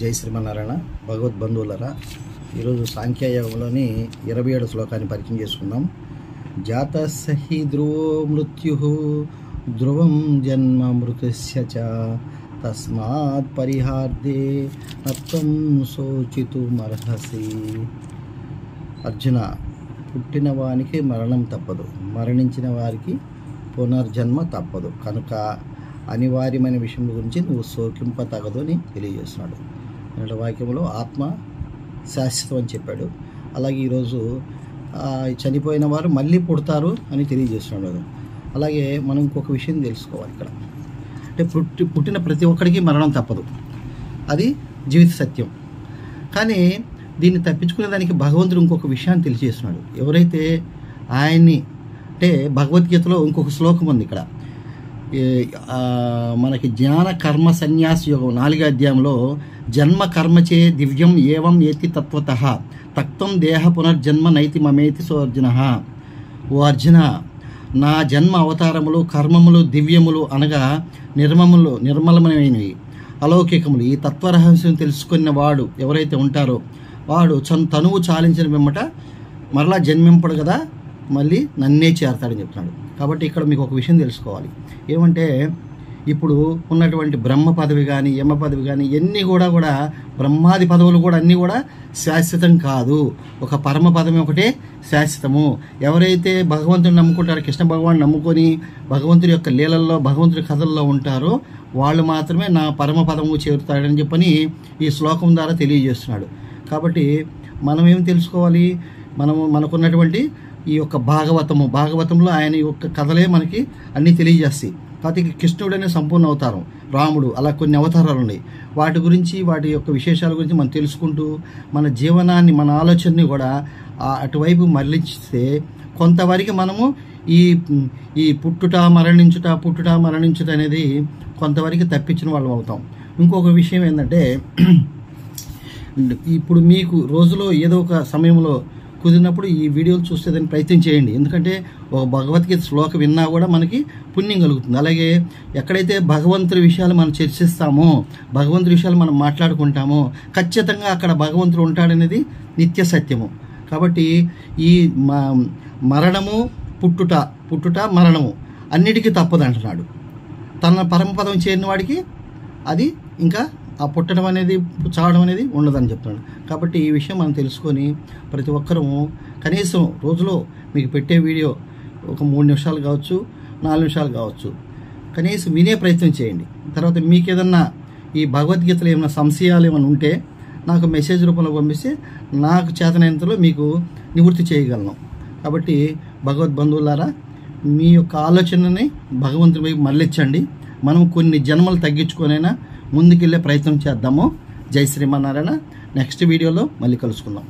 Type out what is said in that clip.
జై శ్రీమన్నారాయణ. భగవద్బంధువులరా, ఈరోజు సాంఖ్యయోగంలోని 27 శ్లోకాన్ని పరిచయం చేసుకుందాం. జాతస్య హి ధ్రువో మృత్యుః ధ్రువం జన్మ మృతస్య చ తస్మాత్ పరిహార్దే నత్వం శోచితుమర్హసి. అర్జున, పుట్టిన వానికి మరణం తప్పదు, మరణించిన వారికి పునర్జన్మ తప్పదు, కనుక అనివార్యమైన విషయం గురించి నువ్వు శోకింప తగదు అని తెలియజేస్తున్నాడు. అనే వాక్యంలో ఆత్మ శాశ్వతం అని చెప్పాడు. అలాగే ఈరోజు చనిపోయిన వారు మళ్ళీ పుడతారు అని తెలియజేస్తున్నాడు. అలాగే మనం ఇంకొక విషయం తెలుసుకోవాలి ఇక్కడ. అంటే పుట్టిన ప్రతి ఒక్కడికి మరణం తప్పదు, అది జీవిత సత్యం. కానీ దీన్ని తప్పించుకునే దానికి భగవంతుడు ఇంకొక విషయాన్ని తెలియజేస్తున్నాడు. ఎవరైతే ఆయన్ని, అంటే భగవద్గీతలో ఇంకొక శ్లోకం ఉంది ఇక్కడ, మనకి జ్ఞాన కర్మ సన్యాస యోగం 4వ అధ్యాయంలో జన్మ కర్మచే దివ్యం ఏవం ఏతి తత్వతః తక్తం దేహ పునర్జన్మ నైతి మమేతి సో అర్జున. ఓ అర్జున, నా జన్మ అవతారములు కర్మములు దివ్యములు అనగా నిర్మలమైనవి, అలౌకికములు. ఈ తత్వరహస్యం తెలుసుకున్న వాడు ఎవరైతే ఉంటారో వాడు తనువు చాలించిన వెంబట మరలా జన్మింపడు కదా, మళ్ళీ నన్నే చేరతాడని చెప్తున్నాడు. కాబట్టి ఇక్కడ మీకు ఒక విషయం తెలుసుకోవాలి. ఏమంటే ఇప్పుడు ఉన్నటువంటి బ్రహ్మ పదవి కానీ యమ పదవి కానీ ఇవన్నీ కూడా బ్రహ్మాది పదవులు కూడా అన్నీ కూడా శాశ్వతం కాదు. ఒక పరమ పదవి ఒకటే శాశ్వతము. ఎవరైతే భగవంతుని నమ్ముకుంటారో, కృష్ణ భగవాన్ నమ్ముకొని భగవంతుడి యొక్క లీలల్లో భగవంతుడి కథల్లో ఉంటారో వాళ్ళు మాత్రమే నా పరమ పదము చేరుతాడని చెప్పని ఈ శ్లోకం ద్వారా తెలియజేస్తున్నాడు. కాబట్టి మనం ఏం తెలుసుకోవాలి? మనకున్నటువంటి ఈ యొక్క భాగవతంలో ఆయన యొక్క కథలే మనకి అన్నీ తెలియజేస్తాయి. కాబట్టి కృష్ణుడనే సంపూర్ణ అవతారం, రాముడు, అలా కొన్ని అవతారాలు ఉన్నాయి. వాటి గురించి, వాటి యొక్క విశేషాల గురించి మనం తెలుసుకుంటూ మన జీవనాన్ని, మన ఆలోచనని కూడా అటువైపు మరలిస్తే కొంతవరకు మనము ఈ పుట్టుట మరణించుట అనేది కొంతవరకు తప్పించిన వాళ్ళం అవుతాం. ఇంకొక విషయం ఏంటంటే, ఇప్పుడు మీకు రోజులో ఏదో ఒక సమయంలో కుదిరినప్పుడు ఈ వీడియోలు చూస్తే దాన్ని ప్రయత్నం చేయండి. ఎందుకంటే ఒక భగవద్గీత శ్లోకం విన్నా కూడా మనకి పుణ్యం కలుగుతుంది. అలాగే ఎక్కడైతే భగవంతుడి విషయాలు మనం చర్చిస్తామో, భగవంతుడి విషయాలు మనం మాట్లాడుకుంటామో ఖచ్చితంగా అక్కడ భగవంతుడు ఉంటాడనేది నిత్య సత్యము. కాబట్టి ఈ మరణము, పుట్టుట మరణము అన్నిటికీ తప్పదు అంటున్నాడు. తన పరమపదం చేరిన వాడికి అది ఇంకా ఆ పుట్టడం అనేది, చావడం అనేది ఉండదని చెప్తున్నాడు. కాబట్టి ఈ విషయం మనం తెలుసుకొని ప్రతి ఒక్కరూ కనీసం రోజులో మీకు పెట్టే వీడియో ఒక 3 నిమిషాలు కావచ్చు, 4 నిమిషాలు కావచ్చు, కనీసం వినే ప్రయత్నం చేయండి. తర్వాత మీకు ఏదన్నా ఈ భగవద్గీతలో ఏమైనా సంశయాలు ఏమైనా ఉంటే నాకు మెసేజ్ రూపంలో పంపిస్తే నాకు చేతనైనంతలో మీకు నివృత్తి చేయగలను. కాబట్టి భగవద్బంధువులారా, మీ యొక్క ఆలోచనని భగవంతుని వైపు మళ్ళించండి. మనం కొన్ని జన్మలు తగ్గించుకొనైనా ముందుకెళ్ళే ప్రయత్నం చేద్దాము. జై శ్రీమన్నారాయణ. నెక్స్ట్ వీడియోలో మళ్ళీ కలుసుకుందాం.